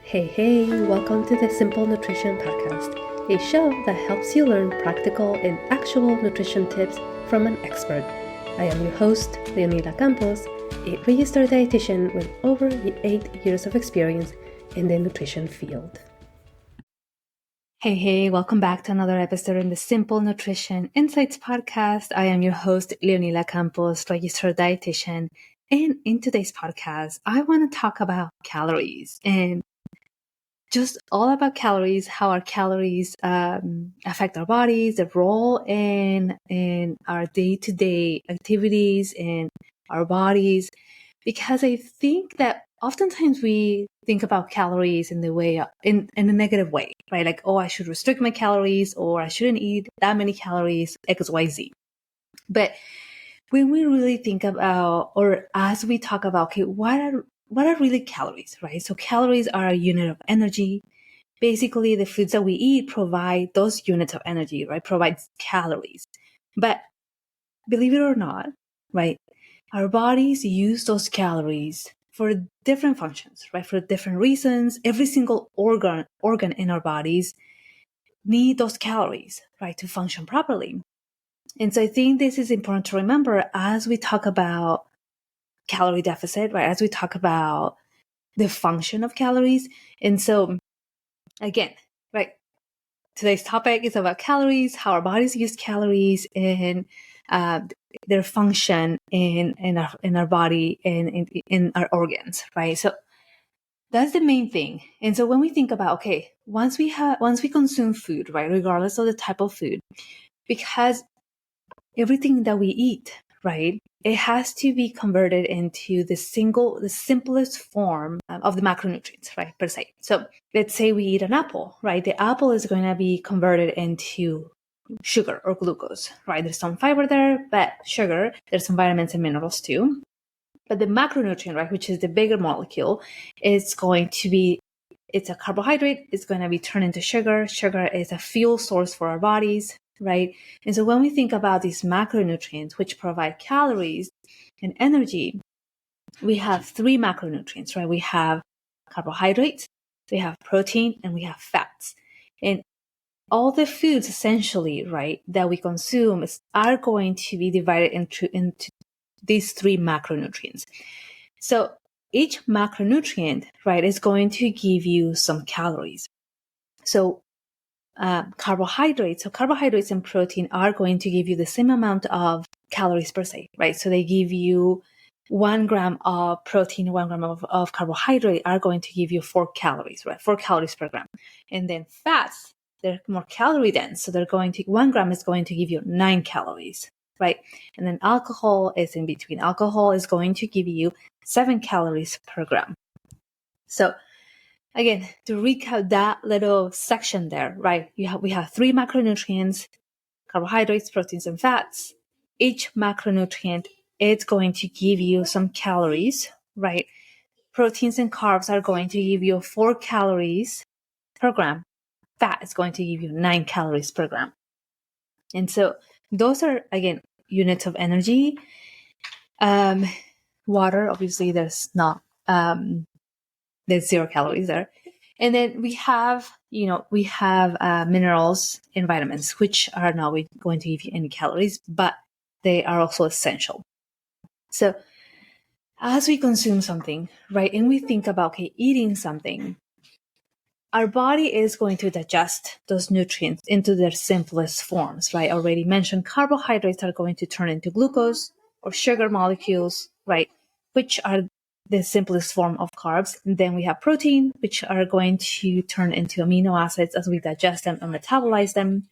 Hey, welcome to the Simple Nutrition Podcast, a show that helps you learn practical and actual nutrition tips from an expert. I am your host, Leonila Campos, a registered dietitian with over 8 years of experience in the nutrition field. Hey, welcome back to another episode in the Simple Nutrition Insights Podcast. I am your host, Leonila Campos, registered dietitian. And in today's podcast, I want to talk about calories and just all about calories, how our calories affect our bodies, the role in our day-to-day activities in our bodies. Because I think that oftentimes we think about calories in the way in a negative way, right? Like, oh, I should restrict my calories, or I shouldn't eat that many calories, XYZ. But when we really think about, or as we talk about, okay, what are really calories, right? So calories are a unit of energy. Basically, the foods that we eat provide those units of energy, right? Provides calories. But believe it or not, right? Our bodies use those calories for different functions, right? For different reasons. Every single organ in our bodies need those calories, right? To function properly. And so I think this is important to remember as we talk about calorie deficit, right? As we talk about the function of calories. And so again, right? Today's topic is about calories, how our bodies use calories, and their function in our body and in our organs, right? So that's the main thing. And so when we think about, okay, once we consume food, right, regardless of the type of food, because everything that we eat, right, it has to be converted into the simplest form of the macronutrients, right, per se. So let's say we eat an apple, right? The apple is going to be converted into sugar or glucose, right? There's some fiber there, but sugar, there's some vitamins and minerals too. But the macronutrient, right, which is the bigger molecule, it's a carbohydrate. It's going to be turned into sugar. Sugar is a fuel source for our bodies, right? And so when we think about these macronutrients, which provide calories and energy, we have three macronutrients, right? We have carbohydrates, we have protein, and we have fats. And all the foods essentially, right, that we consume are going to be divided into these three macronutrients. So each macronutrient, right, is going to give you some calories. So carbohydrates and protein are going to give you the same amount of calories per se, right? So they give you 1 gram of protein, 1 gram of carbohydrate are going to give you 4 calories, right? 4 calories per gram. And then fats, they're more calorie dense. So 1 gram is going to give you 9 calories, right? And then alcohol is in between. Alcohol is going to give you 7 calories per gram. So again, to recap that little section there, right? We have three macronutrients: carbohydrates, proteins, and fats. Each macronutrient is going to give you some calories, right? Proteins and carbs are going to give you 4 calories per gram. Fat is going to give you 9 calories per gram. And so those are, again, units of energy. Water, obviously, there's 0 calories there. And then we have minerals and vitamins, which are not going to give you any calories, but they are also essential. So as we consume something, right, and we think about, okay, eating something, our body is going to digest those nutrients into their simplest forms, right? I already mentioned carbohydrates are going to turn into glucose or sugar molecules, right, which are the simplest form of carbs. And then we have protein, which are going to turn into amino acids as we digest them and metabolize them.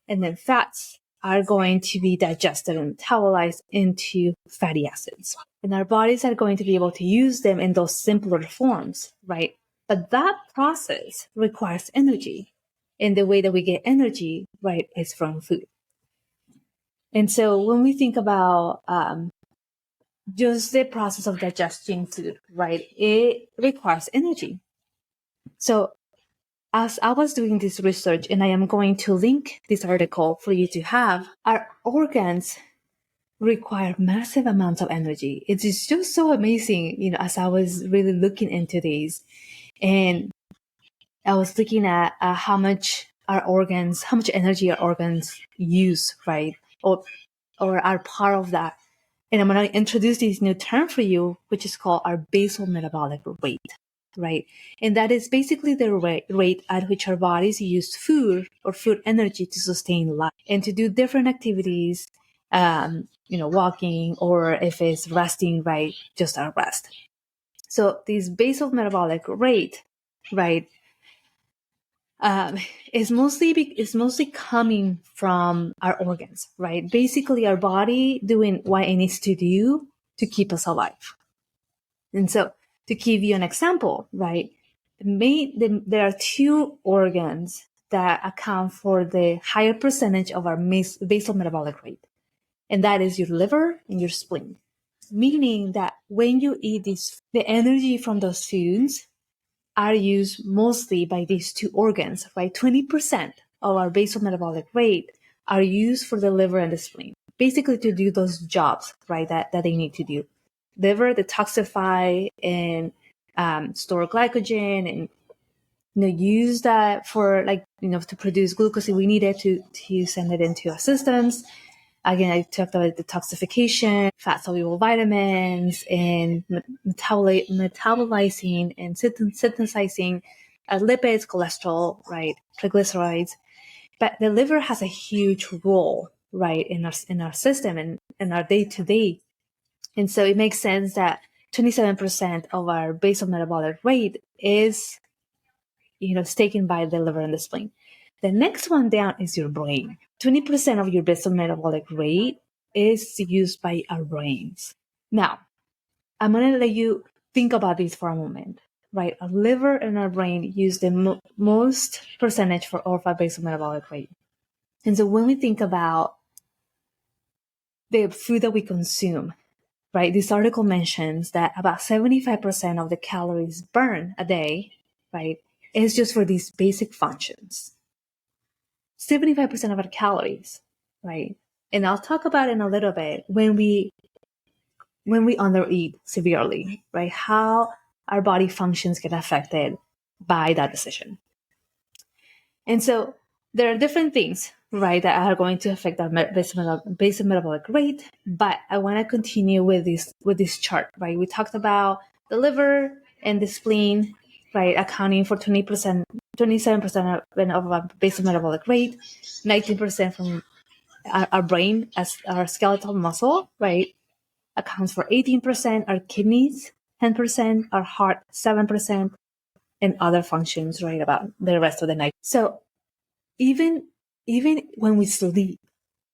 And then fats are going to be digested and metabolized into fatty acids. And our bodies are going to be able to use them in those simpler forms, right? But that process requires energy. And the way that we get energy, right, is from food. And so when we think about just the process of digesting food, right, it requires energy. So as I was doing this research, and I am going to link this article for you to have, our organs require massive amounts of energy. It is just so amazing, as I was really looking into these. And I was looking at how much energy our organs use, right? Or are part of that. And I'm going to introduce this new term for you, which is called our basal metabolic rate, right? And that is basically the rate at which our bodies use food or food energy to sustain life and to do different activities, walking, or if it's resting, right, just our rest. So this basal metabolic rate, right, is mostly coming from our organs, right? Basically, our body doing what it needs to do to keep us alive. And so, to give you an example, right, there are two organs that account for the higher percentage of our basal metabolic rate, and that is your liver and your spleen. Meaning that when you eat the energy from those foods are used mostly by these two organs, right? 20% of our basal metabolic rate are used for the liver and the spleen, basically to do those jobs, right, that they need to do. Liver, detoxify and store glycogen and use that for to produce glucose if we need it to send it into our systems. Again, I talked about detoxification, fat-soluble vitamins, and metabolizing and synthesizing lipids, cholesterol, right, triglycerides. But the liver has a huge role, right, in our system and in our day-to-day. And so it makes sense that 27% of our basal metabolic rate is, taken by the liver and the spleen. The next one down is your brain. 20% of your basal metabolic rate is used by our brains. Now, I'm going to let you think about this for a moment, right? Our liver and our brain use the most percentage for all of our basal metabolic rate. And so when we think about the food that we consume, right, this article mentions that about 75% of the calories burned a day, right, is just for these basic functions. 75% of our calories, right? And I'll talk about in a little bit when we undereat severely, right? How our body functions get affected by that decision. And so there are different things, right, that are going to affect our basal metabolic rate. But I want to continue with this chart, right? We talked about the liver and the spleen, right, accounting for 27% of our basal metabolic rate, 19% from our brain as our skeletal muscle, right, accounts for 18%, our kidneys 10%, our heart 7%, and other functions, right, about the rest of the night. So even when we sleep,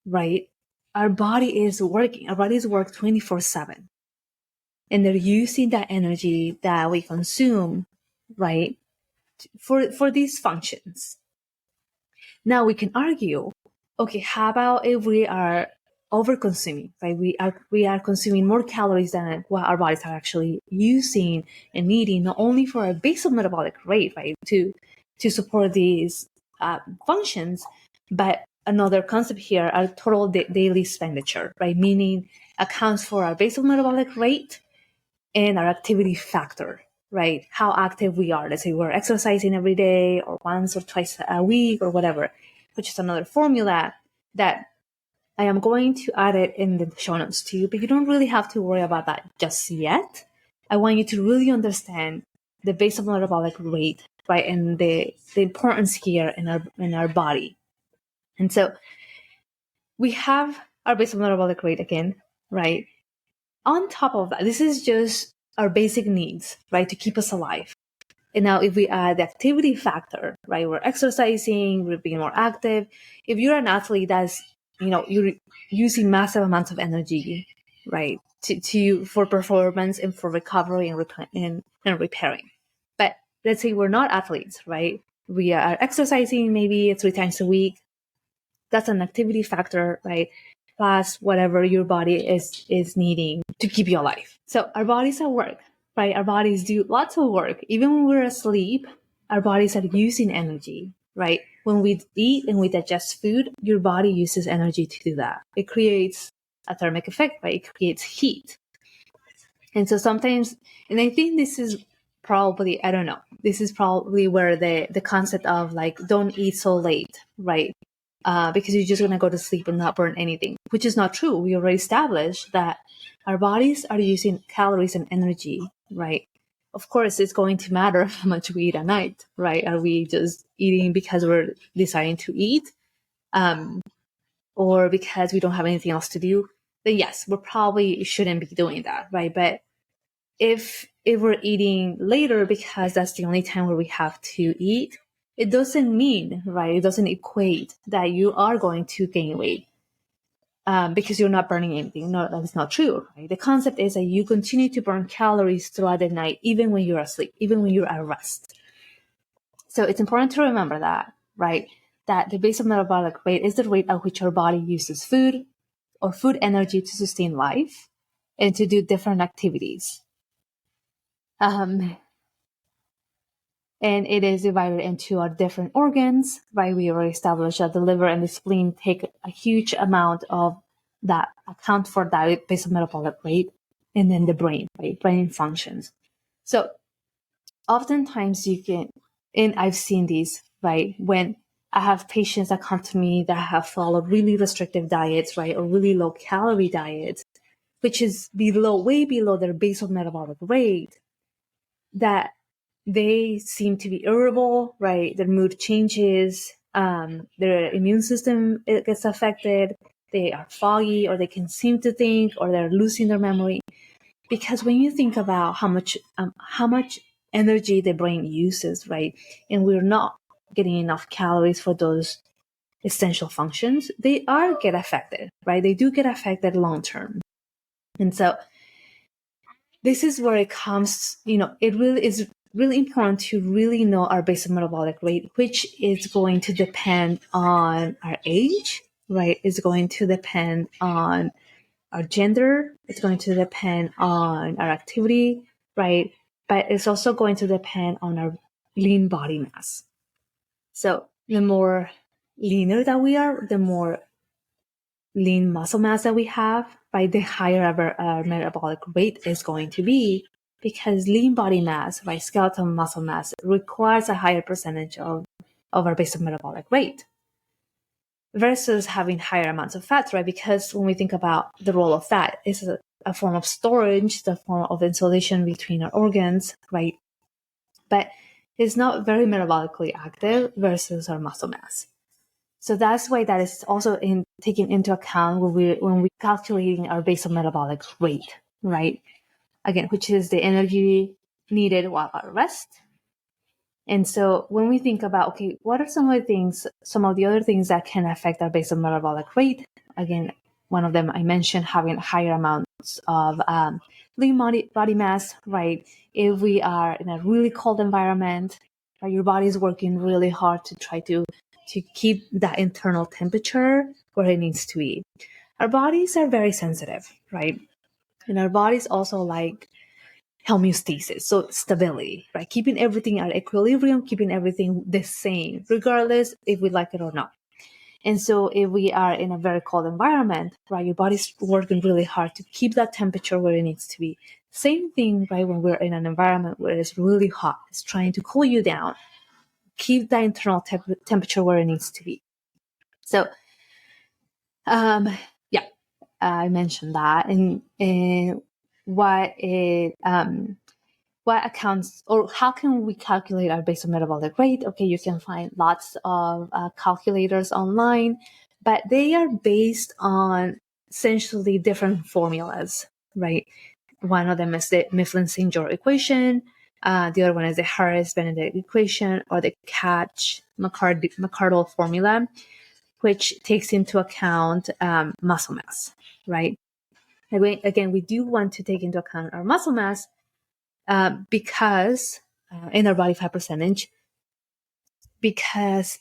right, our bodies work 24/7, and they're using that energy that we consume, right, for these functions. Now we can argue, okay, how about if we are over-consuming, right? We are consuming more calories than what our bodies are actually using and needing, not only for our basal metabolic rate, right, to support these functions, but another concept here, our total daily expenditure, right? Meaning accounts for our basal metabolic rate and our activity factor, right? How active we are. Let's say we're exercising every day or once or twice a week or whatever, which is another formula that I am going to add it in the show notes too, but you don't really have to worry about that just yet. I want you to really understand the basal metabolic rate, right? And the importance here in our body. And so we have our basal metabolic rate again, right? On top of that, this is just our basic needs, right, to keep us alive. And now if we add the activity factor, right, we're exercising, we're being more active. If you're an athlete, that's, you're using massive amounts of energy, right, for performance and for recovery and repairing. But let's say we're not athletes, right? We are exercising maybe 3 times a week. That's an activity factor, right? Plus whatever your body is needing to keep you alive. So our bodies at work, right? Our bodies do lots of work. Even when we're asleep, our bodies are using energy, right? When we eat and we digest food, your body uses energy to do that. It creates a thermic effect, right? It creates heat. And so sometimes, and I think this is probably, I don't know, this is probably where the concept of like, don't eat so late, right? Because you're just going to go to sleep and not burn anything, which is not true. We already established that our bodies are using calories and energy, right? Of course, it's going to matter how much we eat at night, right? Are we just eating because we're deciding to eat, or because we don't have anything else to do? Then yes, we probably shouldn't be doing that, right? But if we're eating later because that's the only time where we have to eat, it doesn't mean, right? It doesn't equate that you are going to gain weight because you're not burning anything. No, that's not true, right? The concept is that you continue to burn calories throughout the night, even when you're asleep, even when you're at rest. So it's important to remember that, right? That the basal metabolic rate is the rate at which our body uses food or food energy to sustain life and to do different activities. And it is divided into our different organs, right? We already established that the liver and the spleen take a huge amount of that, account for that basal metabolic rate, and then the brain, right? Brain functions. So oftentimes you can, and I've seen these, right? When I have patients that come to me that have followed really restrictive diets, right? Or really low calorie diets, which is way below their basal metabolic rate, that they seem to be irritable, right? Their mood changes, their immune system gets affected, they are foggy, or they can seem to think, or they're losing their memory. Because when you think about how much energy the brain uses, right, and we're not getting enough calories for those essential functions, they get affected, right? They do get affected long term. And so this is where it comes, it really is really important to really know our basal metabolic rate, which is going to depend on our age, right? It's going to depend on our gender. It's going to depend on our activity, right? But it's also going to depend on our lean body mass. So the more leaner that we are, the more lean muscle mass that we have, right, the higher our metabolic rate is going to be, because lean body mass, right, skeletal muscle mass, requires a higher percentage of our basal metabolic rate versus having higher amounts of fats, right? Because when we think about the role of fat, it's a form of storage, the form of insulation between our organs, right? But it's not very metabolically active versus our muscle mass. So that's why that is also taken into account when we're calculating our basal metabolic rate, right? Again, which is the energy needed while at rest. And so when we think about, okay, what are some of the other things that can affect our basal metabolic rate? Again, one of them I mentioned, having higher amounts of lean body mass, right? If we are in a really cold environment, right, your body is working really hard to try to keep that internal temperature where it needs to be. Our bodies are very sensitive, right? And our bodies also like homeostasis, so stability, right? Keeping everything at equilibrium, keeping everything the same, regardless if we like it or not. And so if we are in a very cold environment, right, your body's working really hard to keep that temperature where it needs to be. Same thing, right, when we're in an environment where it's really hot, it's trying to cool you down, keep that internal temperature where it needs to be. So, I mentioned that, and what accounts, or how can we calculate our basal metabolic rate? Okay, you can find lots of calculators online, but they are based on essentially different formulas, right? One of them is the Mifflin-St. equation. The other one is the Harris-Benedict equation, or the Catch-McArdle formula, which takes into account muscle mass, right? Again, we do want to take into account our muscle mass because in our body fat percentage, because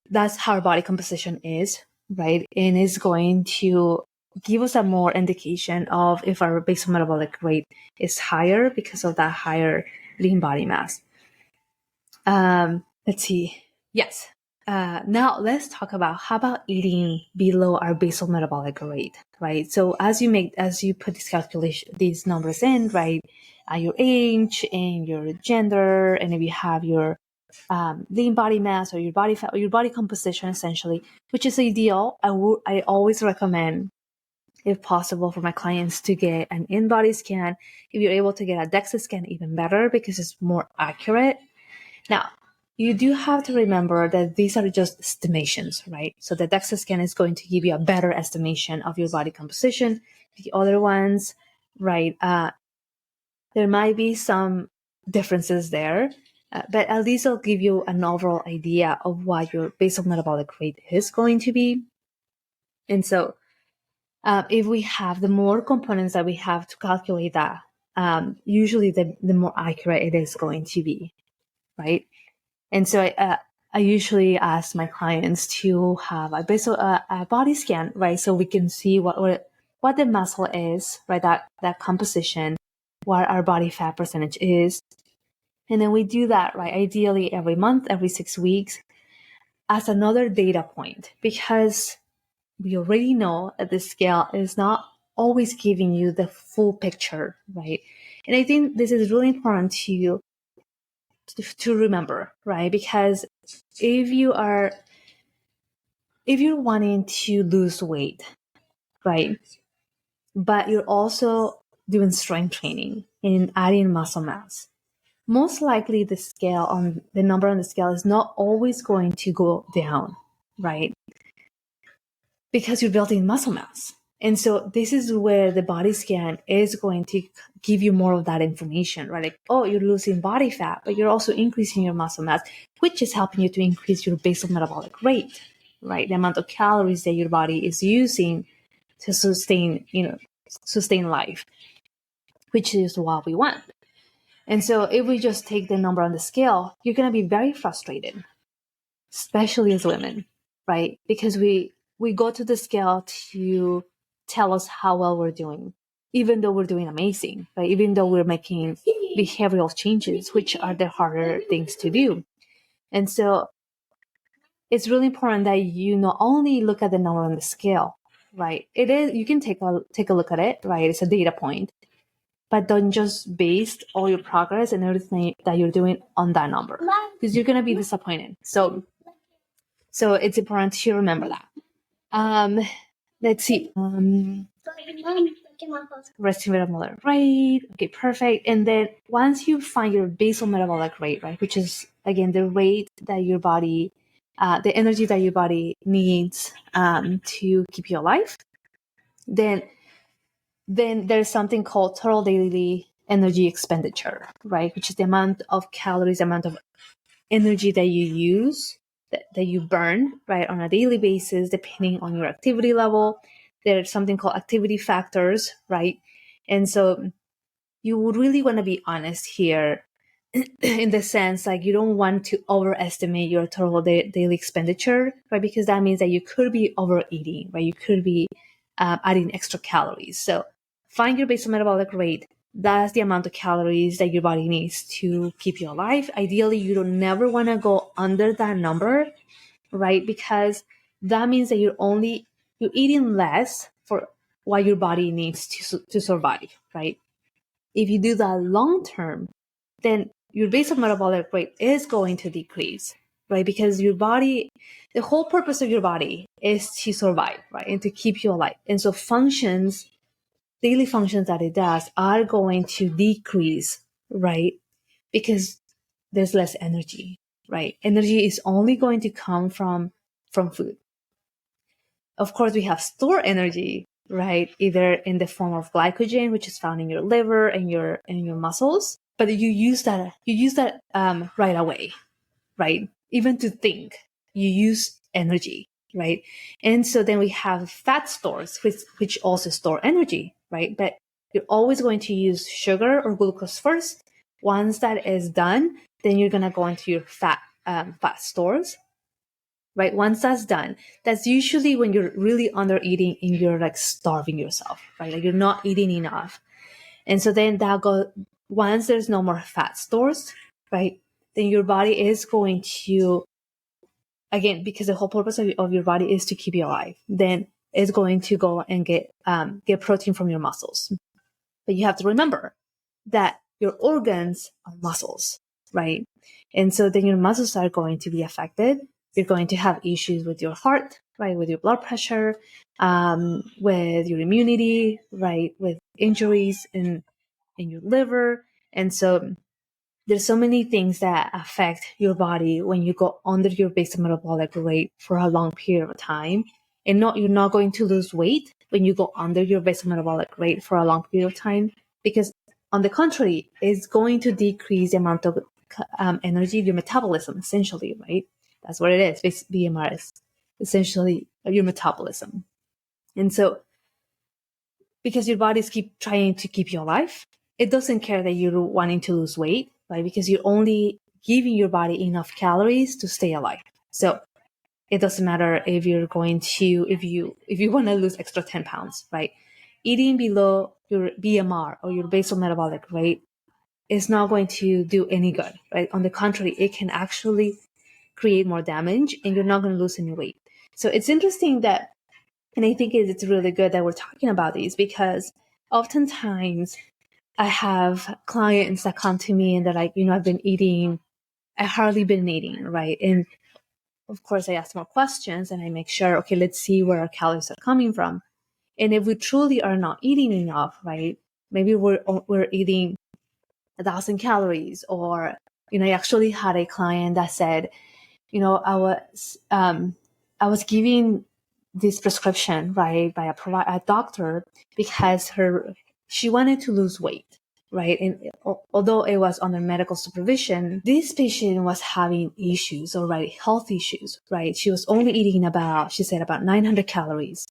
that's how our body composition is, right? And it's going to give us a more indication of if our basal metabolic rate is higher because of that higher lean body mass. Let's see. Yes. Now let's talk about how about eating below our basal metabolic rate, right? So as you put these numbers in, right, your age and your gender, and if you have your lean body mass or your body fat or your body composition, essentially, which is ideal. I always recommend, if possible, for my clients to get an in-body scan. If you're able to get a DEXA scan, even better because it's more accurate. Now, you do have to remember that these are just estimations, right? So the DEXA scan is going to give you a better estimation of your body composition. The other ones, right, there might be some differences there, but at least it'll give you an overall idea of what your basal metabolic rate is going to be. And so if we have the more components that we have to calculate that, usually the more accurate it is going to be, right? And so I usually ask my clients to have a body scan, right? So we can see what the muscle is, right? That composition, what our body fat percentage is. And then we do that, right? Ideally every month, every 6 weeks, as another data point, because we already know that the scale is not always giving you the full picture, right? And I think this is really important to remember, right? Because if you're wanting to lose weight, right, but you're also doing strength training and adding muscle mass, most likely the number on the scale is not always going to go down, right? Because you're building muscle mass. And so this is where the body scan is going to give you more of that information, right? Like, oh, you're losing body fat, but you're also increasing your muscle mass, which is helping you to increase your basal metabolic rate, right? The amount of calories that your body is using to sustain life, which is what we want. And so if we just take the number on the scale, you're going to be very frustrated, especially as women, right? Because we go to the scale to tell us how well we're doing, even though we're doing amazing, right? Even though we're making behavioral changes, which are the harder things to do. And so it's really important that you not only look at the number on the scale, right? It is, you can take a look at it, right? It's a data point, but don't just base all your progress and everything that you're doing on that number, because you're going to be disappointed. So it's important to remember that. Let's see. Resting metabolic rate. Okay, perfect. And then once you find your basal metabolic rate, right, which is again the rate that your body, the energy that your body needs to keep you alive, then there's something called total daily energy expenditure, right, which is the amount of calories, the amount of energy that you use, that you burn, right, on a daily basis, depending on your activity level. There's something called activity factors, right? And so you would really want to be honest here in the sense, like, you don't want to overestimate your total daily expenditure, right? Because that means that you could be overeating, right? You could be adding extra calories. So find your basal metabolic rate. That's the amount of calories that your body needs to keep you alive. Ideally, you don't never want to go under that number, right? Because that means that you're eating less for what your body needs to survive, right? If you do that long term, then your basal metabolic rate is going to decrease, right? Because your body, the whole purpose of your body is to survive, right? And to keep you alive. And so daily functions that it does are going to decrease, right? Because there's less energy, right? Energy is only going to come from food. Of course, we have stored energy, right? Either in the form of glycogen, which is found in your liver and your muscles, but you use that right away, right? Even to think, you use energy, right? And so then we have fat stores, which also store energy, right? But you're always going to use sugar or glucose first. Once that is done, then you're gonna go into your fat stores, right? Once that's done, that's usually when you're really under eating and you're like starving yourself, right? Like you're not eating enough. And so then once there's no more fat stores, right? Then your body is going to again, because the whole purpose of your body is to keep you alive, then it's going to go and get protein from your muscles. But you have to remember that your organs are muscles, right? And so then your muscles are going to be affected. You're going to have issues with your heart, right? With your blood pressure, with your immunity, right? With injuries in your liver. And so there's so many things that affect your body when you go under your basal metabolic rate for a long period of time. And you're not going to lose weight when you go under your basal metabolic rate for a long period of time, because on the contrary, it's going to decrease the amount of energy, your metabolism, essentially, right? That's what it is. It's BMR is essentially your metabolism. And so because your body's keep trying to keep you alive, it doesn't care that you're wanting to lose weight, right? Because you're only giving your body enough calories to stay alive. So it doesn't matter if you're going to, if you want to lose extra 10 pounds, right? Eating below your BMR or your basal metabolic rate is not going to do any good, right? On the contrary, it can actually create more damage and you're not going to lose any weight. So it's interesting that, and I think it's really good that we're talking about these, because oftentimes I have clients that come to me and they're like, I've hardly been eating, right? And of course I ask more questions and I make sure, okay, let's see where our calories are coming from. And if we truly are not eating enough, right? Maybe we're eating 1,000 calories, or, I actually had a client that said, I was giving this prescription, right, by a doctor, because she wanted to lose weight, right? And although it was under medical supervision, this patient was having issues already, health issues, right? She was only eating she said about 900 calories,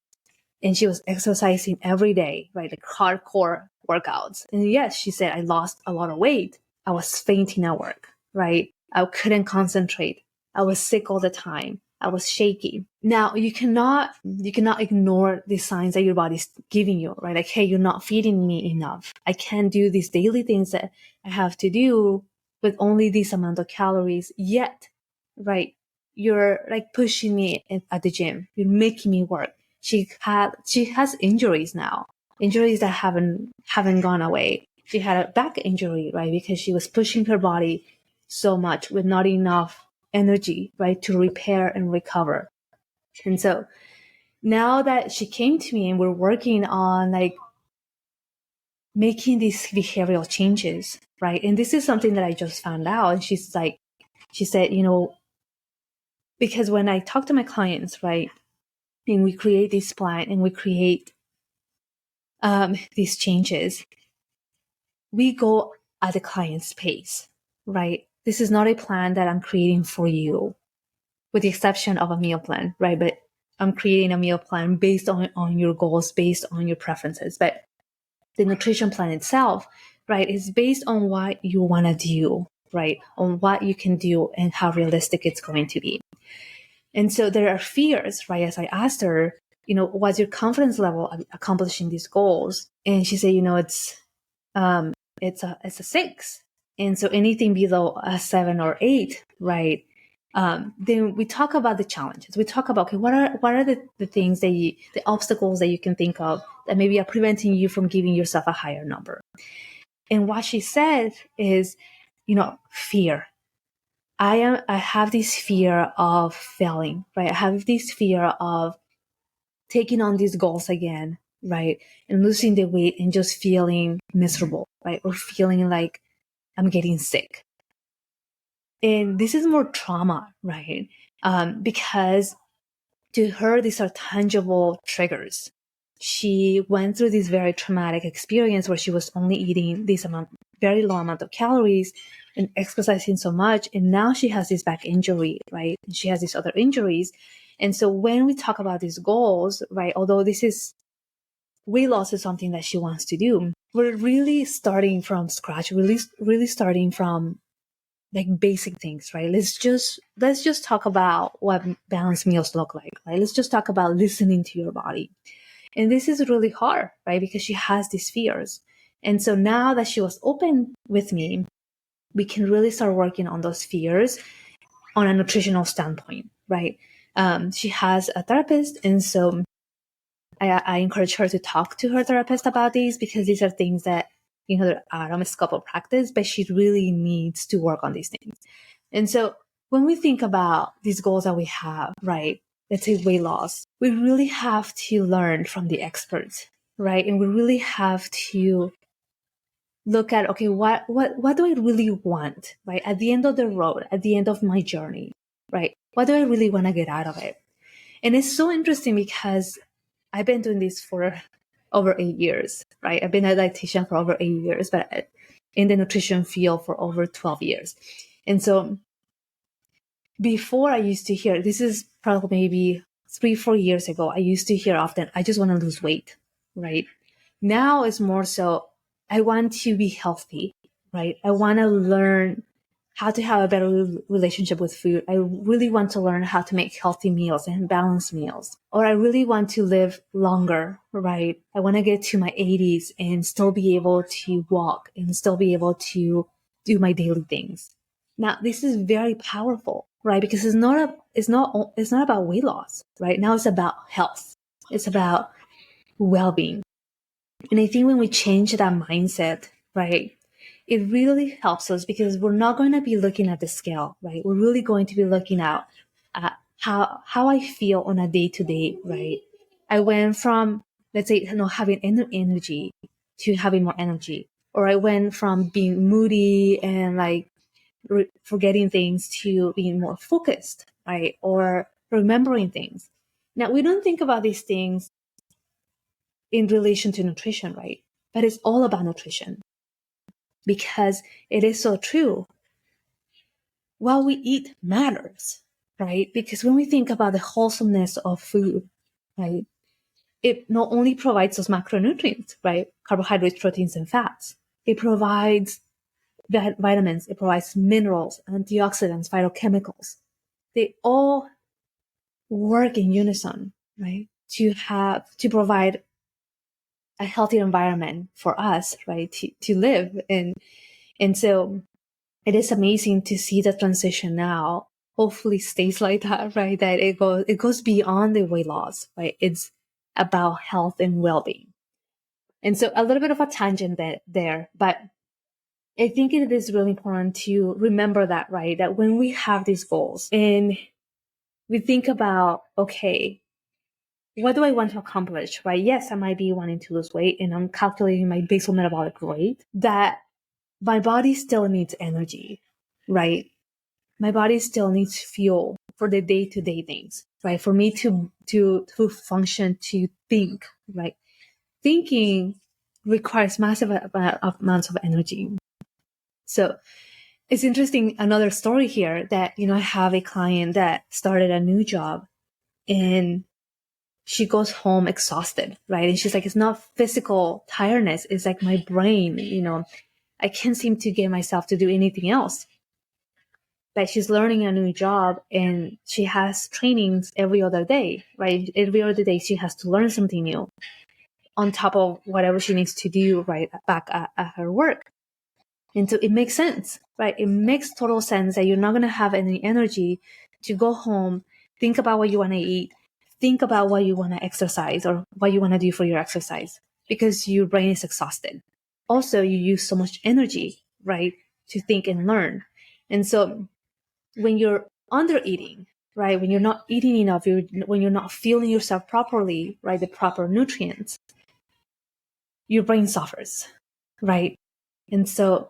and she was exercising every day, right, like hardcore workouts. And yes, she said, I lost a lot of weight. I was fainting at work, right? I couldn't concentrate. I was sick all the time. I was shaky. Now, you cannot ignore the signs that your body's giving you, right? Like, hey, you're not feeding me enough. I can't do these daily things that I have to do with only this amount of calories yet, right? You're like pushing me at the gym. You're making me work. She has injuries now, injuries that haven't gone away. She had a back injury, right? Because she was pushing her body so much with not enough energy, right, to repair and recover. And so now that she came to me and we're working on like making these behavioral changes, right? And this is something that I just found out. And she said, because when I talk to my clients, right, and we create this plan and we create these changes, we go at the client's pace, right? This is not a plan that I'm creating for you, with the exception of a meal plan, right? But I'm creating a meal plan based on your goals, based on your preferences. But the nutrition plan itself, right, is based on what you want to do, right? On what you can do and how realistic it's going to be. And so there are fears, right? As I asked her, what's your confidence level of accomplishing these goals? And she said, it's a 6. And so anything below a 7 or 8, right? Then we talk about the challenges. We talk about, okay, what are the things the obstacles that you can think of that maybe are preventing you from giving yourself a higher number? And what she said is, fear. I have this fear of failing, right? I have this fear of taking on these goals again, right? And losing the weight and just feeling miserable, right? Or feeling like I'm getting sick. And this is more trauma, right? Because to her, these are tangible triggers. She went through this very traumatic experience where she was only eating this very low amount of calories and exercising so much. And now she has this back injury, right? And she has these other injuries. And so when we talk about these goals, right, although weight loss is something that she wants to do, we're really starting from scratch, really starting from like basic things, right? Let's just talk about what balanced meals look like, right? Let's just talk about listening to your body. And this is really hard, right? Because she has these fears. And so now that she was open with me, we can really start working on those fears on a nutritional standpoint, right? She has a therapist, and so I encourage her to talk to her therapist about these, because these are things that, that are out of scope of practice, but she really needs to work on these things. And so when we think about these goals that we have, right, let's say weight loss, we really have to learn from the experts, right? And we really have to look at, okay, what do I really want, right? At the end of the road, at the end of my journey, right? What do I really want to get out of it? And it's so interesting because I've been doing this for over 8 years, right? I've been a dietitian for over 8 years, but in the nutrition field for over 12 years. And so before, I used to hear, this is probably maybe 3-4 years ago, I used to hear often, I just want to lose weight, right? Now it's more so, I want to be healthy, right? I want to learn how to have a better relationship with food. I really want to learn how to make healthy meals and balanced meals. Or I really want to live longer, right? I want to get to my 80s and still be able to walk and still be able to do my daily things. Now, this is very powerful, right? Because it's not about weight loss, right? Now it's about health. It's about well-being. And I think when we change that mindset, right, it really helps us, because we're not going to be looking at the scale, right? We're really going to be looking at how I feel on a day-to-day, right? I went from, let's say, having energy to having more energy, or I went from being moody and like forgetting things to being more focused, right? Or remembering things. Now, we don't think about these things in relation to nutrition, right? But it's all about nutrition, because it is so true. What we eat matters, right? Because when we think about the wholesomeness of food, right, it not only provides us macronutrients, right? Carbohydrates, proteins, and fats. It provides vitamins, it provides minerals, antioxidants, phytochemicals. They all work in unison, right? To provide a healthy environment for us, right? To live in. And so it is amazing to see the transition now. Hopefully stays like that, right? That it goes beyond the weight loss, right? It's about health and well-being. And so a little bit of a tangent there, but I think it is really important to remember that, right? That when we have these goals and we think about, okay, what do I want to accomplish, right? Yes, I might be wanting to lose weight and I'm calculating my basal metabolic rate, that my body still needs energy, right? My body still needs fuel for the day-to-day things, right? For me to function, to think, right? Thinking requires massive amounts of energy. So it's interesting, another story here that, I have a client that started a new job and she goes home exhausted, right? And she's like, it's not physical tiredness. It's like my brain, I can't seem to get myself to do anything else. But she's learning a new job and she has trainings every other day, right? Every other day she has to learn something new on top of whatever she needs to do right back at her work. And so it makes sense, right? It makes total sense that you're not going to have any energy to go home, think about what you want to eat, think about what you want to exercise or what you want to do for your exercise, because your brain is exhausted. Also, you use so much energy, right, to think and learn. And so when you're under eating, right, when you're not eating enough, when you're not fueling yourself properly, right, the proper nutrients, your brain suffers, right? And so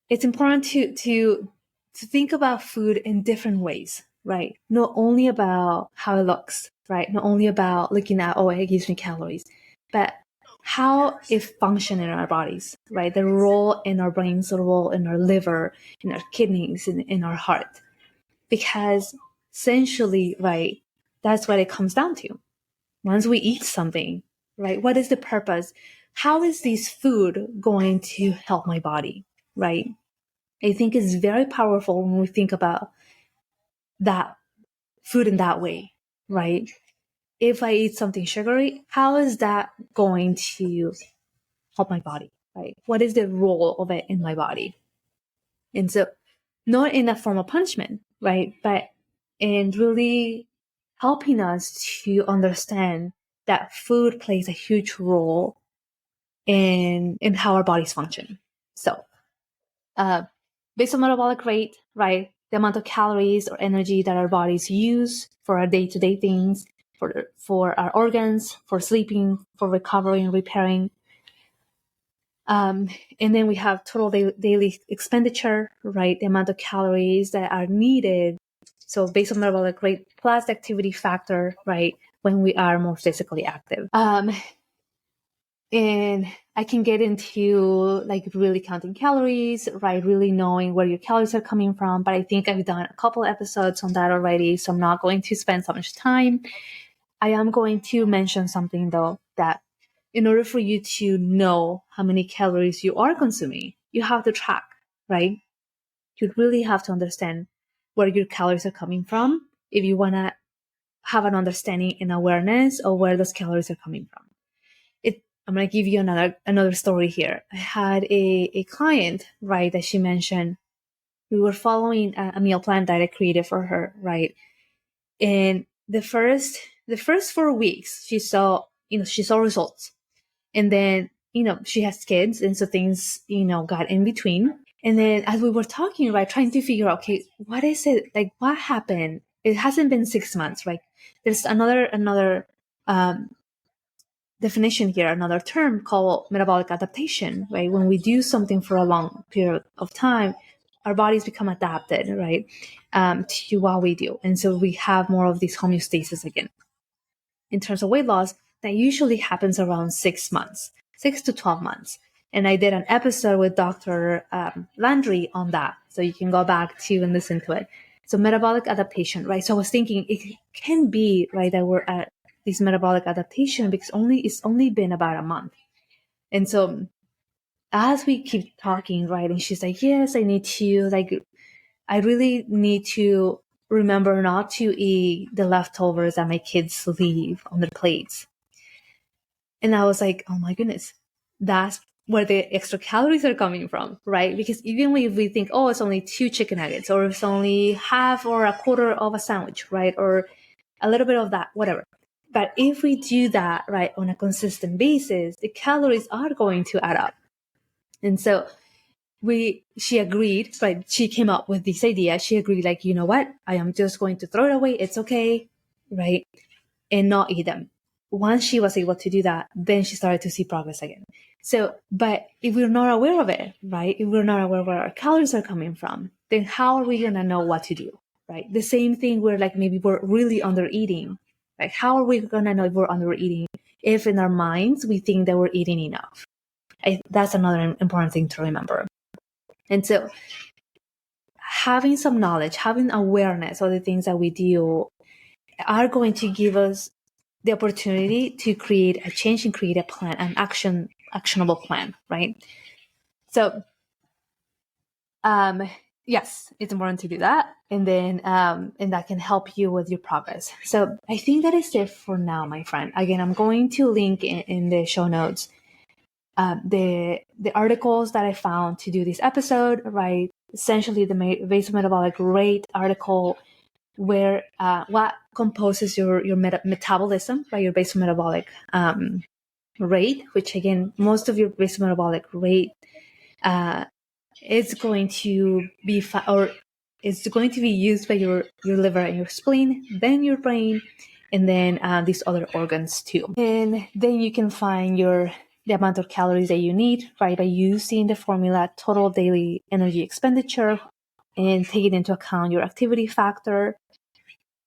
it's important to think about food in different ways, right? Not only about how it looks, right? Not only about looking at, oh, it gives me calories, but how it functions in our bodies, right? The role in our brains, the role in our liver, in our kidneys, in our heart. Because essentially, right, that's what it comes down to. Once we eat something, right, what is the purpose? How is this food going to help my body, right? I think it's very powerful when we think about that food in that way, right? If I eat something sugary, how is that going to help my body, right? What is the role of it in my body? And so not in a form of punishment, right? And really helping us to understand that food plays a huge role in how our bodies function. So, basal metabolic rate, right? The amount of calories or energy that our bodies use for our day-to-day things, for our organs, for sleeping, for recovering, repairing. And then we have total daily expenditure, right? The amount of calories that are needed. So basal metabolic rate plus activity factor, right? When we are more physically active. And I can get into like really counting calories, right? Really knowing where your calories are coming from. But I think I've done a couple episodes on that already. So I'm not going to spend so much time. I am going to mention something though, that in order for you to know how many calories you are consuming, you have to track, right? You really have to understand where your calories are coming from if you want to have an understanding and awareness of where those calories are coming from. I'm going to give you another story here. I had a client, right, that she mentioned. We were following a meal plan that I created for her, right? And the first 4 weeks, she saw results. And then, she has kids, and so things, got in between. And then as we were talking, right, trying to figure out, okay, what is it, like, what happened? It hasn't been 6 months, right? There's another definition here, another term called metabolic adaptation, right? When we do something for a long period of time, our bodies become adapted, right, to what we do. And so we have more of this homeostasis again. In terms of weight loss, that usually happens around 6 months, 6 to 12 months. And I did an episode with Dr. Landry on that. So you can go back to and listen to it. So metabolic adaptation, right? So I was thinking it can be, right, that we're at this metabolic adaptation because it's only been about a month. And so as we keep talking, right, and she's like, yes, I really need to remember not to eat the leftovers that my kids leave on their plates. And I was like, oh my goodness, that's where the extra calories are coming from, right? Because even if we think, oh, it's only 2 chicken nuggets, or it's only half or a quarter of a sandwich, right? Or a little bit of that, whatever. But if we do that, right, on a consistent basis, the calories are going to add up. And so she agreed, right? She came up with this idea. She agreed, like, you know what? I am just going to throw it away. It's okay, right? And not eat them. Once she was able to do that, then she started to see progress again. So, but if we're not aware of it, right? If we're not aware where our calories are coming from, then how are we going to know what to do, right? The same thing where like maybe we're really under eating. Like, how are we going to know if we're under eating if in our minds we think that we're eating enough? That's another important thing to remember. And so having some knowledge, having awareness of the things that we do are going to give us the opportunity to create a change and create a plan, an actionable plan, right? So, yes, it's important to do that. And then, and that can help you with your progress. So I think that is it for now, my friend. Again, I'm going to link in the show notes the articles that I found to do this episode, right? Essentially the basal metabolic rate article, where what composes your metabolism, right? Your basal metabolic rate, which again, most of your basal metabolic rate is going to be it's going to be used by your liver and your spleen, then your brain, and then these other organs too. And then you can find the amount of calories that you need, right, by using the formula total daily energy expenditure and taking into account your activity factor.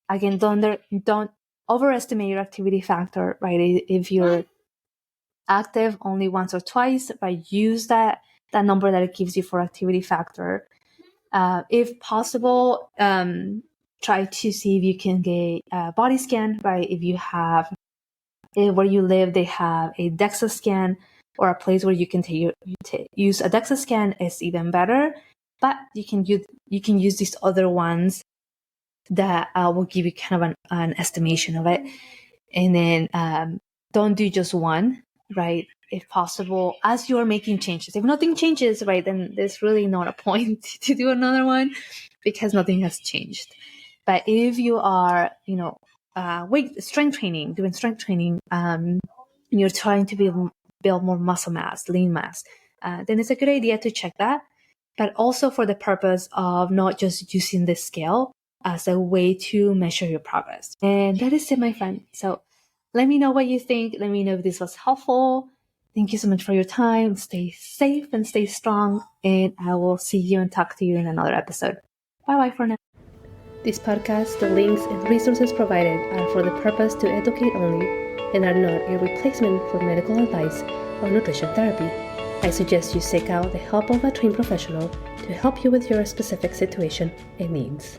Again, don't overestimate your activity factor, right? If you're active only once or twice, right, use that number that it gives you for activity factor. If possible, try to see if you can get a body scan, right? If you have where you live, they have a DEXA scan, or a place where you can use a DEXA scan is even better. But you can use these other ones that will give you kind of an estimation of it. And then don't do just one, right? if possible, as you're making changes. If nothing changes, right, then there's really not a point to do another one because nothing has changed. But if you are, strength training, doing strength training, you're trying to build more muscle mass, lean mass, then it's a good idea to check that. But also for the purpose of not just using the scale as a way to measure your progress. And that is it, my friend. So let me know what you think. Let me know if this was helpful. Thank you so much for your time. Stay safe and stay strong. And I will see you and talk to you in another episode. Bye-bye for now. This podcast, the links and resources provided are for the purpose to educate only and are not a replacement for medical advice or nutrition therapy. I suggest you seek out the help of a trained professional to help you with your specific situation and needs.